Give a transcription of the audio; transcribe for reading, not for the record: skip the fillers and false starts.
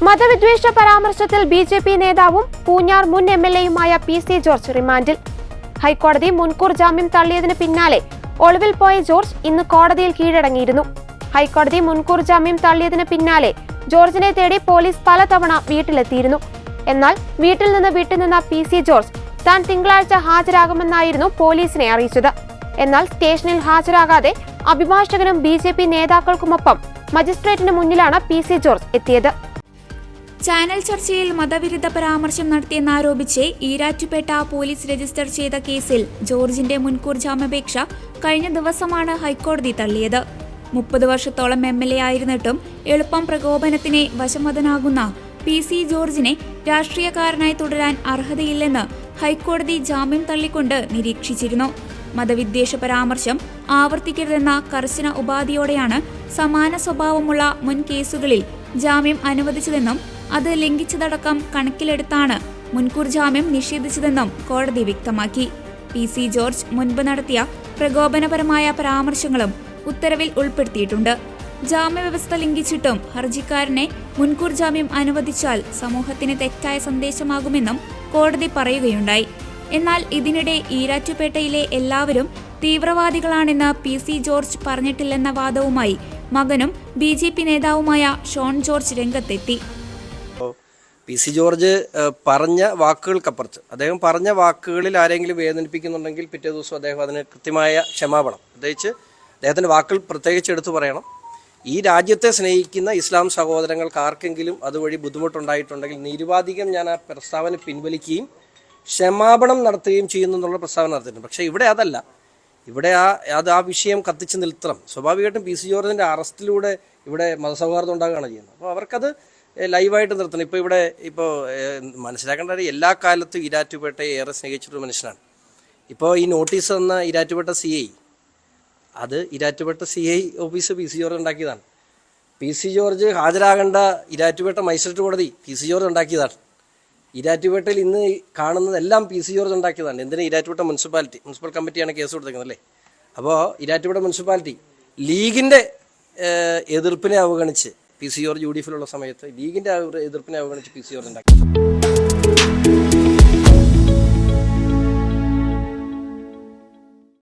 മതവിദ്വേഷ പരാമർശത്തിൽ ബിജെപി നേതാവും പൂഞ്ഞാർ മുൻ എംഎൽഎയുമായ PC ജോർജ് റിമാൻഡിൽ. ഹൈക്കോടതി മുൻകൂർ ജാമ്യം തള്ളിയതിന് പിന്നാലെ ഒളിവിൽ പോയ ജോർജ് ഇന്ന് കോടതിയിൽ കീഴടങ്ങിയിരുന്നു. ഹൈക്കോടതി മുൻകൂർ ജാമ്യം തള്ളിയതിന് പിന്നാലെ ജോർജിനെ തേടി പോലീസ് പലതവണ വീട്ടിലെത്തിയിരുന്നു. എന്നാൽ വീട്ടിൽ നിന്ന് വിട്ടുനിന്ന PC ജോർജ് താൻ തിങ്കളാഴ്ച ഹാജരാകുമെന്നായിരുന്നു പോലീസിനെ അറിയിച്ചത്. എന്നാൽ സ്റ്റേഷനിൽ ഹാജരാകാതെ അഭിഭാഷകനും BJP നേതാക്കൾക്കുമൊപ്പം മജിസ്ട്രേറ്റിന് മുന്നിലാണ് PC ജോർജ് എത്തിയത്. ചാനൽ ചർച്ചയിൽ മതവിരുദ്ധ പരാമർശം നടത്തിയെന്നാരോപിച്ച് ഈരാറ്റുപേട്ട പോലീസ് രജിസ്റ്റർ ചെയ്ത കേസിൽ ജോർജിന്റെ മുൻകൂർ ജാമ്യാപേക്ഷ കഴിഞ്ഞ ദിവസമാണ് ഹൈക്കോടതി തള്ളിയത്. 30 വർഷത്തോളം MLA ആയിരുന്നിട്ടും എളുപ്പം പ്രകോപനത്തിന് വശംവദനാകുന്ന PC ജോർജിനെ രാഷ്ട്രീയക്കാരനായി തുടരാൻ അർഹതയില്ലെന്ന് ഹൈക്കോടതി ജാമ്യം തള്ളിക്കൊണ്ട് നിരീക്ഷിച്ചിരുന്നു. മതവിദ്വേഷ പരാമർശം ആവർത്തിക്കരുതെന്ന കർശന ഉപാധിയോടെയാണ് സമാന സ്വഭാവമുള്ള മുൻ കേസുകളിൽ ജാമ്യം അനുവദിച്ചതെന്നും അത് ലംഘിച്ചതടക്കം കണക്കിലെടുത്താണ് മുൻകൂർ ജാമ്യം നിഷേധിച്ചതെന്നും കോടതി വ്യക്തമാക്കി. PC ജോർജ് മുൻപ് നടത്തിയ പ്രകോപനപരമായ പരാമർശങ്ങളും ഉത്തരവിൽ ഉൾപ്പെടുത്തിയിട്ടുണ്ട്. ജാമ്യവ്യവസ്ഥ ലംഘിച്ചിട്ടും ഹർജിക്കാരനെ മുൻകൂർ ജാമ്യം അനുവദിച്ചാൽ സമൂഹത്തിന് തെറ്റായ സന്ദേശമാകുമെന്നും കോടതി പറയുകയുണ്ടായി. എന്നാൽ ഇതിനിടെ ഈരാറ്റുപേട്ടയിലെ എല്ലാവരും തീവ്രവാദികളാണെന്ന് PC ജോർജ് പറഞ്ഞിട്ടില്ലെന്ന വാദവുമായി മകനും BJP നേതാവുമായ ഷോൺ ജോർജ് രംഗത്തെത്തി. PC ജോർജ് പറഞ്ഞ വാക്കുകൾക്കപ്പുറത്ത് അദ്ദേഹം പറഞ്ഞ വാക്കുകളിൽ ആരെങ്കിലും വേദനിപ്പിക്കുന്നുണ്ടെങ്കിൽ പിറ്റേ ദിവസം അദ്ദേഹം അതിന് കൃത്യമായ ക്ഷമാപണം, പ്രത്യേകിച്ച് അദ്ദേഹത്തിൻ്റെ വാക്കുകൾ പ്രത്യേകിച്ച് എടുത്തു പറയണം. ഈ രാജ്യത്തെ സ്നേഹിക്കുന്ന ഇസ്ലാം സഹോദരങ്ങൾക്ക് ആർക്കെങ്കിലും അതുവഴി ബുദ്ധിമുട്ടുണ്ടായിട്ടുണ്ടെങ്കിൽ നിരുപാധികം ഞാൻ ആ പ്രസ്താവന പിൻവലിക്കുകയും ക്ഷമാപണം നടത്തുകയും ചെയ്യുന്നു എന്നുള്ള പ്രസ്താവന നടത്തിയിട്ടുണ്ട്. പക്ഷേ ഇവിടെ അതല്ല. ഇവിടെ ആ വിഷയം കത്തിച്ച് നിർത്തണം. സ്വാഭാവികമായിട്ടും PC ജോർജിൻ്റെ അറസ്റ്റിലൂടെ ഇവിടെ മതസൗഹാർദ്ദം ഉണ്ടാകുകയാണ് ചെയ്യുന്നത്. അപ്പോൾ അവർക്കത് ലൈവായിട്ട് നിർത്തണം. ഇപ്പോൾ മനസ്സിലാക്കേണ്ട എല്ലാ കാലത്തും ഈരാറ്റുപേട്ടയെ ഏറെ സ്നേഹിച്ചിട്ടൊരു മനുഷ്യനാണ്. ഇപ്പോൾ ഈ നോട്ടീസ് തന്ന ഈരാറ്റുപേട്ട CI, അത് Erattupetta CI office PC George ഉണ്ടാക്കിയതാണ്. PC ജോർജ് ഹാജരാകേണ്ട ഈരാറ്റുപേട്ട മജിസ്ട്രേറ്റ് കോടതി PC ജോർജ് ഉണ്ടാക്കിയതാണ്. ഈരാറ്റുപേട്ടയിൽ ഇന്ന് കാണുന്നതെല്ലാം PC ജോർജ് ഉണ്ടാക്കിയതാണ്. എന്തിനാ ഈരാറ്റുപേട്ട മുനിസിപ്പൽ കമ്മിറ്റിയാണ് കേസ് കൊടുത്തിരിക്കുന്നത് അല്ലേ? അപ്പോൾ ഈരാറ്റുപേട്ട മുനിസിപ്പാലിറ്റി ലീഗിൻ്റെ എതിർപ്പിനെ അവഗണിച്ച് PC ജോർജ് UDFിലുള്ള സമയത്ത് ലീഗിൻ്റെ എതിർപ്പിനെ അവഗണിച്ച് PC ജോർജ് ഉണ്ടാക്കി.